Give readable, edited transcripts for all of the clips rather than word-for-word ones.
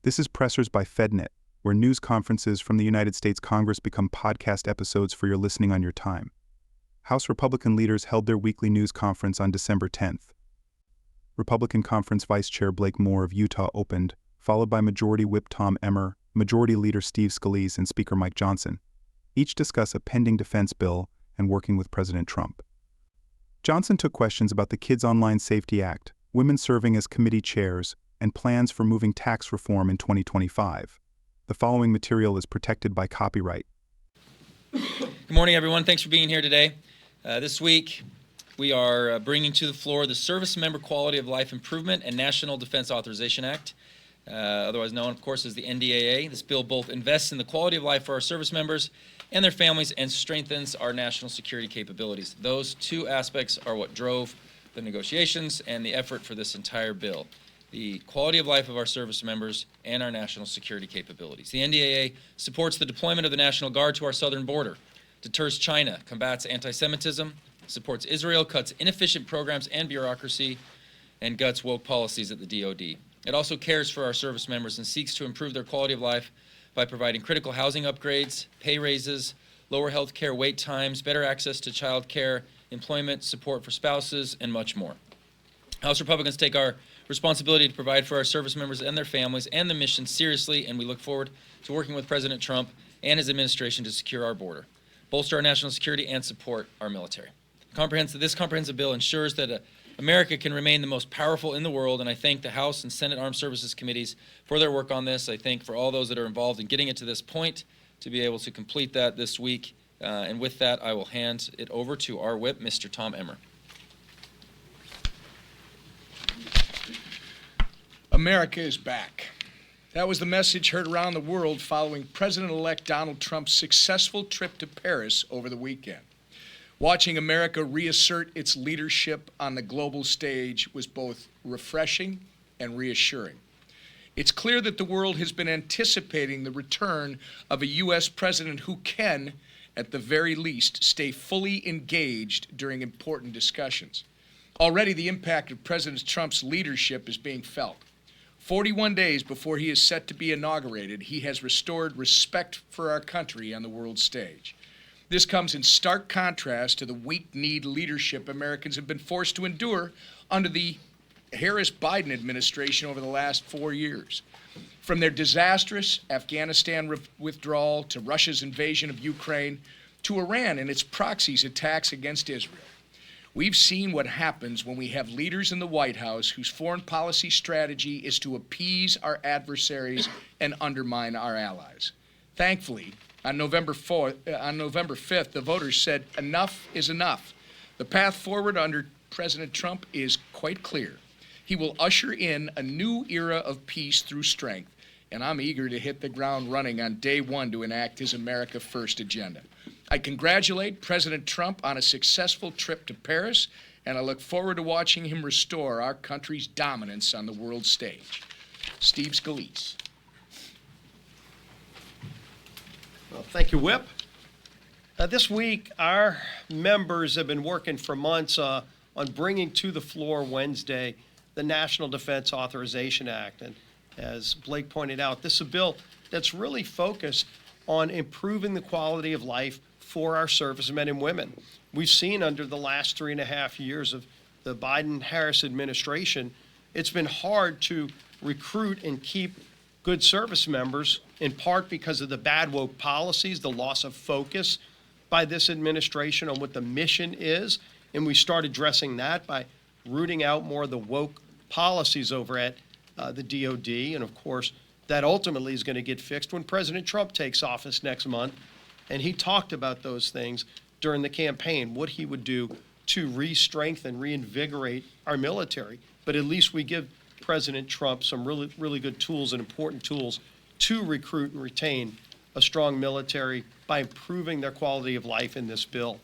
This is Pressers by FedNet, where news conferences from the United States Congress become podcast episodes for your listening on your time. House Republican leaders held their weekly news conference on December 10th. Republican Conference Vice Chair Blake Moore of Utah opened, followed by Majority Whip Tom Emmer, Majority Leader Steve Scalise, and Speaker Mike Johnson. Each discuss a pending defense bill and working with President Trump. Johnson took questions about the Kids Online Safety Act, women serving as committee chairs, and plans for moving tax reform in 2025. The following material is protected by copyright. Good morning, everyone. Thanks for being here today. This week, we are bringing to the floor the Service Member Quality of Life Improvement and National Defense Authorization Act, otherwise known, of course, as the NDAA. This bill both invests in the quality of life for our service members and their families and strengthens our national security capabilities. Those two aspects are what drove the negotiations and the effort for this entire bill: the quality of life of our service members and our national security capabilities. The NDAA supports the deployment of the National Guard to our southern border, deters China, combats anti-Semitism, supports Israel, cuts inefficient programs and bureaucracy, and guts woke policies at the DoD. It also cares for our service members and seeks to improve their quality of life by providing critical housing upgrades, pay raises, lower health care wait times, better access to child care, employment support for spouses, and much more. House Republicans take our responsibility to provide for our service members and their families and the mission seriously, and we look forward to working with President Trump and his administration to secure our border, bolster our national security, and support our military. This comprehensive bill ensures that America can remain the most powerful in the world, and I thank the House and Senate Armed Services Committees for their work on this. I thank for all those that are involved in getting it to this point to be able to complete that this week. And with that, I will hand it over to our whip, Mr. Tom Emmer. America is back. That was the message heard around the world following President-elect Donald Trump's successful trip to Paris over the weekend. Watching America reassert its leadership on the global stage was both refreshing and reassuring. It's clear that the world has been anticipating the return of a U.S. president who can, at the very least, stay fully engaged during important discussions. Already, the impact of President Trump's leadership is being felt. 41 days before he is set to be inaugurated, he has restored respect for our country on the world stage. This comes in stark contrast to the weak-kneed leadership Americans have been forced to endure under the Harris-Biden administration over the last 4 years. From their disastrous Afghanistan withdrawal to Russia's invasion of Ukraine to Iran and its proxies' attacks against Israel. We've seen what happens when we have leaders in the White House whose foreign policy strategy is to appease our adversaries and undermine our allies. Thankfully, on November 5th, the voters said enough is enough. The path forward under President Trump is quite clear. He will usher in a new era of peace through strength, and I'm eager to hit the ground running on day one to enact his America First agenda. I congratulate President Trump on a successful trip to Paris, and I look forward to watching him restore our country's dominance on the world stage. Steve Scalise. Well, thank you, Whip. This week, our members have been working for months on bringing to the floor Wednesday the National Defense Authorization Act. And as Blake pointed out, this is a bill that's really focused on improving the quality of life for our servicemen and women. We've seen under the last 3.5 years of the Biden-Harris administration, it's been hard to recruit and keep good service members, in part because of the bad woke policies, the loss of focus by this administration on what the mission is. And we start addressing that by rooting out more of the woke policies over at the DoD. And of course, that ultimately is going to get fixed when President Trump takes office next month. And he talked about those things during the campaign, what he would do to re-strengthen, reinvigorate our military. But at least we give President Trump some really good tools and important tools to recruit and retain a strong military by improving their quality of life in this bill.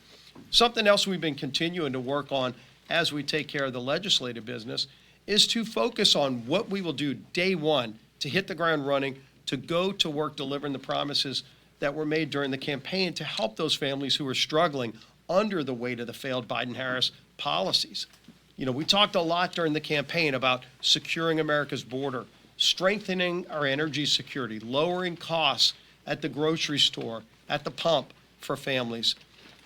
Something else we've been continuing to work on as we take care of the legislative business is to focus on what we will do day one to hit the ground running, to go to work delivering the promises that were made during the campaign to help those families who are struggling under the weight of the failed Biden-Harris policies. You know, we talked a lot during the campaign about securing America's border, strengthening our energy security, lowering costs at the grocery store, at the pump for families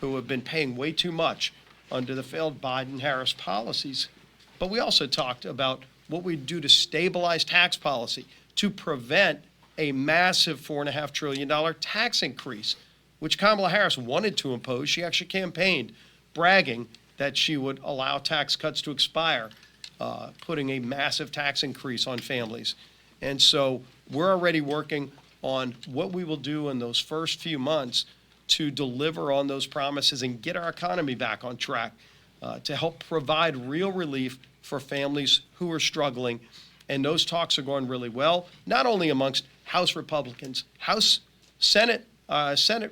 who have been paying way too much under the failed Biden-Harris policies. But we also talked about what we do to stabilize tax policy, to prevent a massive $4.5 trillion tax increase, which Kamala Harris wanted to impose. She actually campaigned, bragging that she would allow tax cuts to expire, putting a massive tax increase on families. And so we're already working on what we will do in those first few months to deliver on those promises and get our economy back on track, to help provide real relief for families who are struggling. And those talks are going really well, not only amongst House Republicans, Senate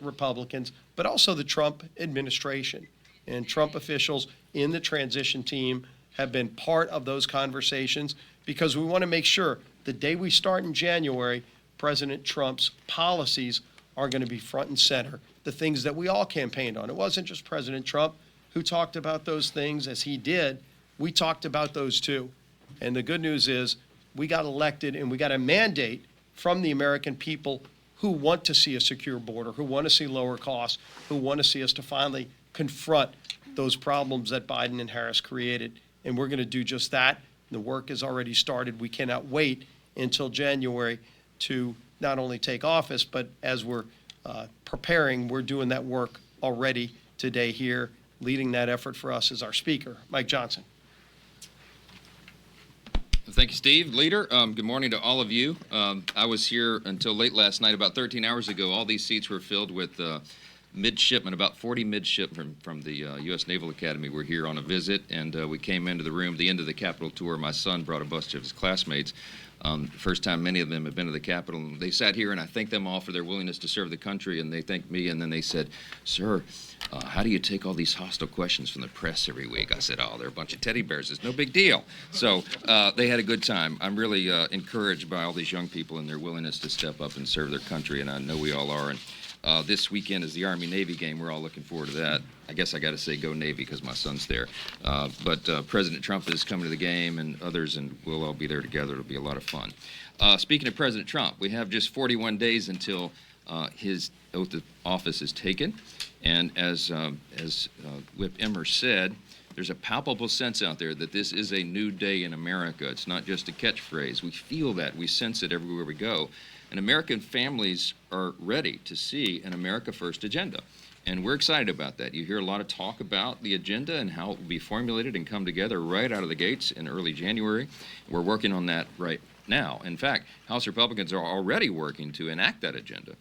Republicans, but also the Trump administration. And Trump officials in the transition team have been part of those conversations, because we want to make sure the day we start in January, President Trump's policies are going to be front and center, the things that we all campaigned on. It wasn't just President Trump who talked about those things as he did. We talked about those too. And the good news is we got elected and we got a mandate from the American people who want to see a secure border, who want to see lower costs, who want to see us to finally confront those problems that Biden and Harris created. And we're going to do just that. The work has already started. We cannot wait until January to not only take office, but as we're preparing, we're doing that work already today here. Leading that effort for us is our Speaker, Mike Johnson. Thank you, Steve. Leader, good morning to all of you. I was here until late last night. About 13 hours ago, all these seats were filled with midshipmen. About 40 midshipmen from the U.S. Naval Academy were here on a visit, and we came into the room at the end of the Capitol tour. My son brought a bunch of his classmates. First time many of them have been to the Capitol. And they sat here, and I thanked them all for their willingness to serve the country, and they thanked me, and then they said, "Sir, how do you take all these hostile questions from the press every week?" I said, "Oh, they're a bunch of teddy bears. It's no big deal." So they had a good time. I'm really encouraged by all these young people and their willingness to step up and serve their country, and I know we all are. And this weekend is the Army-Navy game. We're all looking forward to that. I guess I got to say go Navy because my son's there. But President Trump is coming to the game, and others, and we'll all be there together. It'll be a lot of fun. Speaking of President Trump, we have just 41 days until his oath of office is taken. And as Whip Emmer said, there's a palpable sense out there that this is a new day in America. It's not just a catchphrase. We feel that. We sense it everywhere we go. And American families are ready to see an America First agenda. And we're excited about that. You hear a lot of talk about the agenda and how it will be formulated and come together right out of the gates in early January. We're working on that right now. In fact, House Republicans are already working to enact that agenda.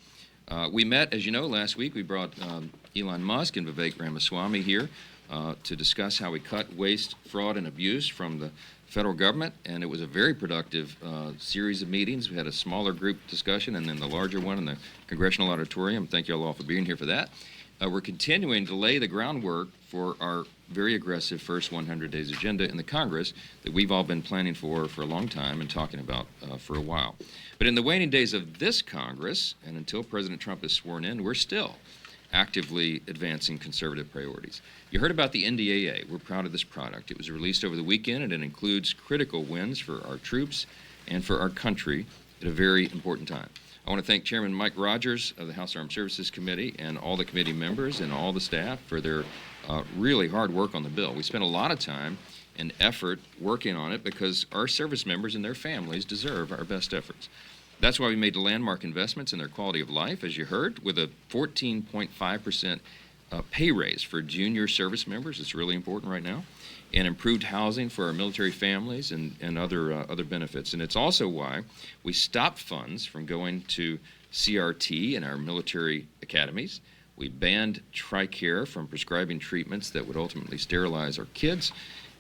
We met, as you know, last week. We brought Elon Musk and Vivek Ramaswamy here to discuss how we cut waste, fraud, and abuse from the federal government, and it was a very productive series of meetings. We had a smaller group discussion and then the larger one in the Congressional Auditorium. Thank you all for being here for that. We're continuing to lay the groundwork for our very aggressive first 100 days agenda in the Congress that we've all been planning for a long time and talking about for a while. But in the waning days of this Congress, and until President Trump is sworn in, we're still actively advancing conservative priorities. You heard about the NDAA. We're proud of this product. It was released over the weekend, and it includes critical wins for our troops and for our country at a very important time. I want to thank Chairman Mike Rogers of the House Armed Services Committee and all the committee members and all the staff for their really hard work on the bill. We spent a lot of time and effort working on it because our service members and their families deserve our best efforts. That's why we made landmark investments in their quality of life, as you heard, with a 14.5% pay raise for junior service members. It's really important right now. And improved housing for our military families and other benefits. And it's also why we stopped funds from going to CRT in our military academies. We banned TRICARE from prescribing treatments that would ultimately sterilize our kids.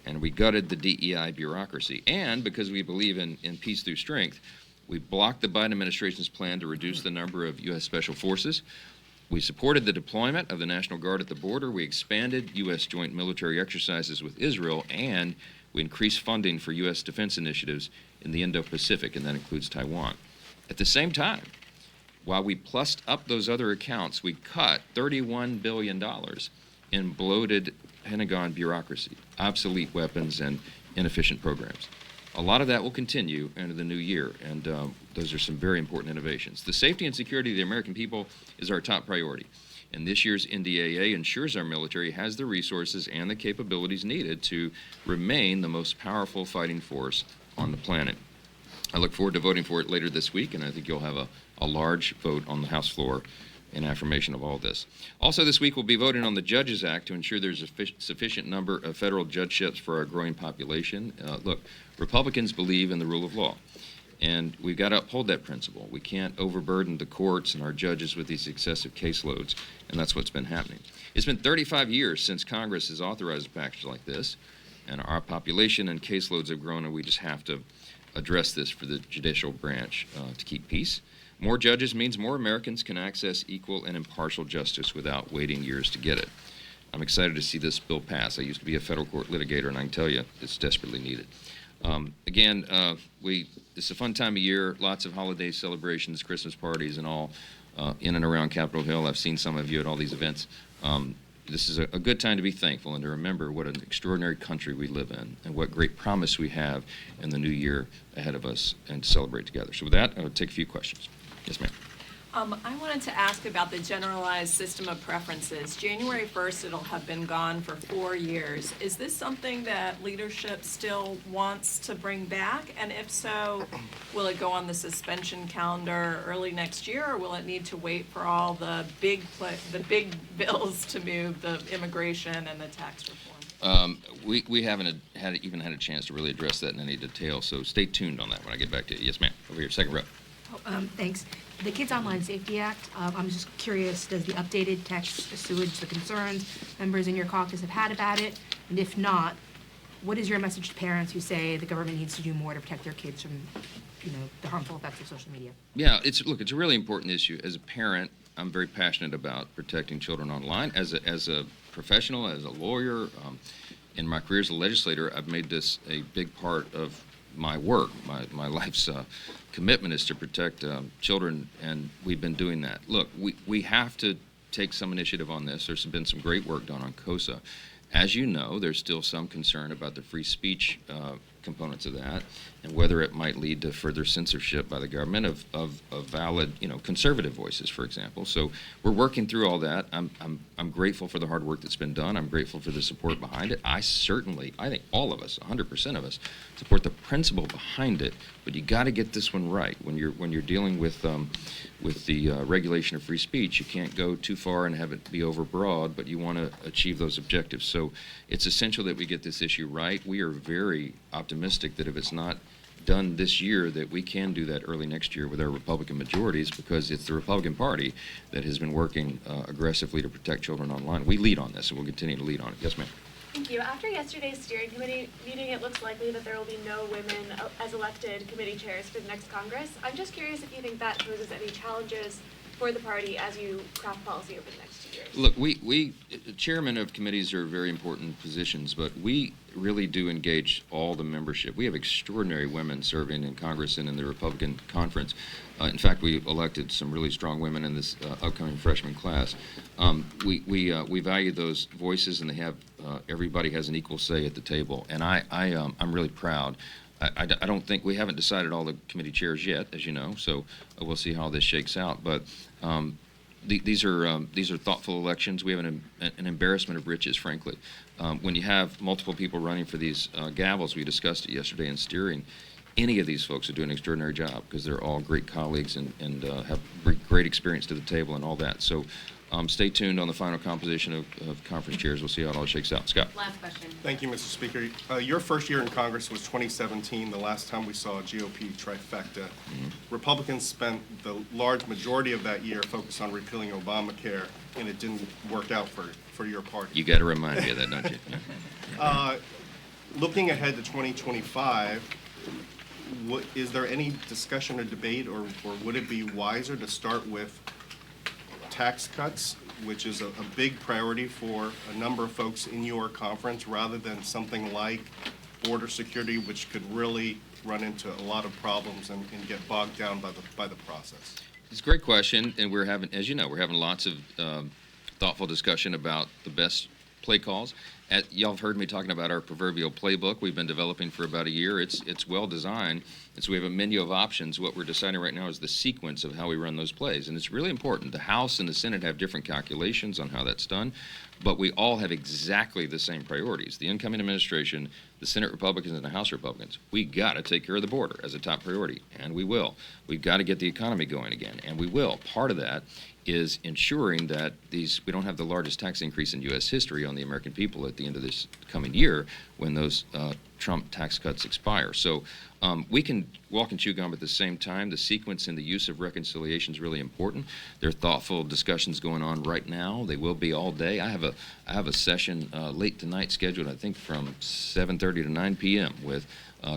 And we gutted the DEI bureaucracy. And because we believe in peace through strength, we blocked the Biden administration's plan to reduce the number of U.S. Special Forces. We supported the deployment of the National Guard at the border. We expanded U.S. joint military exercises with Israel, and we increased funding for U.S. defense initiatives in the Indo-Pacific, and that includes Taiwan. At the same time, while we plussed up those other accounts, we cut $31 billion in bloated Pentagon bureaucracy, obsolete weapons, and inefficient programs. A lot of that will continue into the new year, and those are some very important innovations. The safety and security of the American people is our top priority, and this year's NDAA ensures our military has the resources and the capabilities needed to remain the most powerful fighting force on the planet. I look forward to voting for it later this week, and I think you'll have a large vote on the House floor in affirmation of all this. Also this week, we'll be voting on the Judges Act to ensure there's a sufficient number of federal judgeships for our growing population. Look, Republicans believe in the rule of law, and we've got to uphold that principle. We can't overburden the courts and our judges with these excessive caseloads, and that's what's been happening. It's been 35 years since Congress has authorized a package like this, and our population and caseloads have grown, and we just have to address this for the judicial branch to keep peace. More judges means more Americans can access equal and impartial justice without waiting years to get it. I'm excited to see this bill pass. I used to be a federal court litigator, and I can tell you it's desperately needed. It's a fun time of year, lots of holiday celebrations, Christmas parties, and all in and around Capitol Hill. I've seen some of you at all these events. This is a good time to be thankful and to remember what an extraordinary country we live in and what great promise we have in the new year ahead of us and to celebrate together. So with that, I'll take a few questions. Yes, ma'am. I wanted to ask about the generalized system of preferences. January 1st, it'll have been gone for 4 years. Is this something that leadership still wants to bring back? And if so, will it go on the suspension calendar early next year, or will it need to wait for all the big bills to move, the immigration and the tax reform? We haven't even had a chance to really address that in any detail, so stay tuned on that when I get back to you. Yes, ma'am. Over here, second row. Thanks. The Kids Online Safety Act, I'm just curious, does the updated text assuage the concerns members in your caucus have had about it? And if not, what is your message to parents who say the government needs to do more to protect their kids from, the harmful effects of social media? Yeah, it's a really important issue. As a parent, I'm very passionate about protecting children online. As a professional, as a lawyer, in my career as a legislator, I've made this a big part of my work. My life's commitment is to protect children, and we've been doing that. Look, we have to take some initiative on this. There's been some great work done on COSA. As you know, there's still some concern about the free speech components of that and whether it might lead to further censorship by the government of valid, conservative voices, for example. So we're working through all that. I'm grateful for the hard work that's been done. I'm grateful for the support behind it. I think all of us, 100% of us, support the principle behind it. But you got to get this one right. When you're dealing with the regulation of free speech, you can't go too far and have it be overbroad, but you want to achieve those objectives. So it's essential that we get this issue right. We are very optimistic that if it's not done this year, that we can do that early next year with our Republican majorities, because it's the Republican Party that has been working aggressively to protect children online. We lead on this, and we'll continue to lead on it. Yes, ma'am. Thank you. After yesterday's steering committee meeting, it looks likely that there will be no women as elected committee chairs for the next Congress. I'm just curious if you think that poses any challenges for the party as you craft policy over the next 2 years. Look, we chairmen of committees are very important positions, but we really do engage all the membership. We have extraordinary women serving in Congress and in the Republican conference. In fact, we elected some really strong women in this upcoming freshman class. We value those voices, and they have everybody has an equal say at the table. And I'm really proud. I don't think we haven't decided all the committee chairs yet, as you know. So we'll see how this shakes out. But these are thoughtful elections. We have an embarrassment of riches, frankly. When you have multiple people running for these gavels, we discussed it yesterday in steering. Any of these folks are doing an extraordinary job because they're all great colleagues and have great experience to the table and all that. So stay tuned on the final composition of conference chairs. We'll see how it all shakes out. Scott. Last question. Thank you, Mr. Speaker. Your first year in Congress was 2017, the last time we saw a GOP trifecta. Mm-hmm. Republicans spent the large majority of that year focused on repealing Obamacare, and it didn't work out for your party. You got to remind me of that, don't you? Looking ahead to 2025, is there any discussion or debate, or would it be wiser to start with tax cuts, which is a big priority for a number of folks in your conference, rather than something like border security, which could really run into a lot of problems and get bogged down by the process? It's a great question, and as you know, we're having lots of thoughtful discussion about the best play calls. Y'all have heard me talking about our proverbial playbook we've been developing for about a year. It's well designed, and so we have a menu of options. What we're deciding right now is the sequence of how we run those plays, and it's really important. The House and the Senate have different calculations on how that's done, but we all have exactly the same priorities. The incoming administration, the Senate Republicans and the House Republicans, we got to take care of the border as a top priority, and we will. We've got to get the economy going again, and we will. Part of that is ensuring that we don't have the largest tax increase in U.S. history on the American people at the end of this coming year when those Trump tax cuts expire. So we can walk and chew gum at the same time. The sequence and the use of reconciliation is really important. There are thoughtful discussions going on right now. They will be all day. I have a session late tonight scheduled, I think, from 7:30 to 9 p.m. with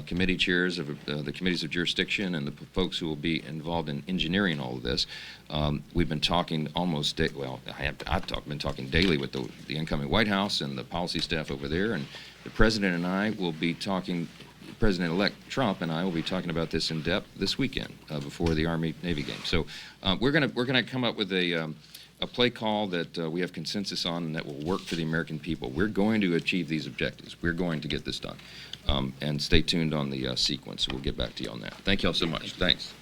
committee chairs of the committees of jurisdiction and the folks who will be involved in engineering all of this. We've been talking I've been talking daily with the incoming White House and the policy staff over there, and the President and I will be talking. President-elect Trump and I will be talking about this in depth this weekend before the Army-Navy game. So we're gonna come up with a play call that we have consensus on and that will work for the American people. We're going to achieve these objectives. We're going to get this done. And stay tuned on the sequence. We'll get back to you on that. Thank you all so much. Thanks.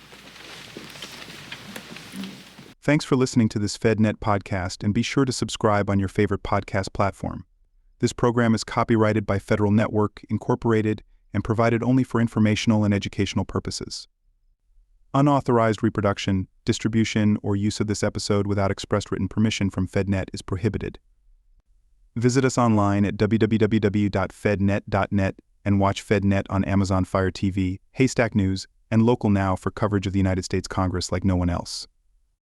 Thanks for listening to this FedNet podcast, and be sure to subscribe on your favorite podcast platform. This program is copyrighted by Federal Network, Incorporated, and provided only for informational and educational purposes. Unauthorized reproduction, distribution, or use of this episode without express written permission from FedNet is prohibited. Visit us online at www.fednet.net and watch FedNet on Amazon Fire TV, Haystack News, and Local Now for coverage of the United States Congress like no one else.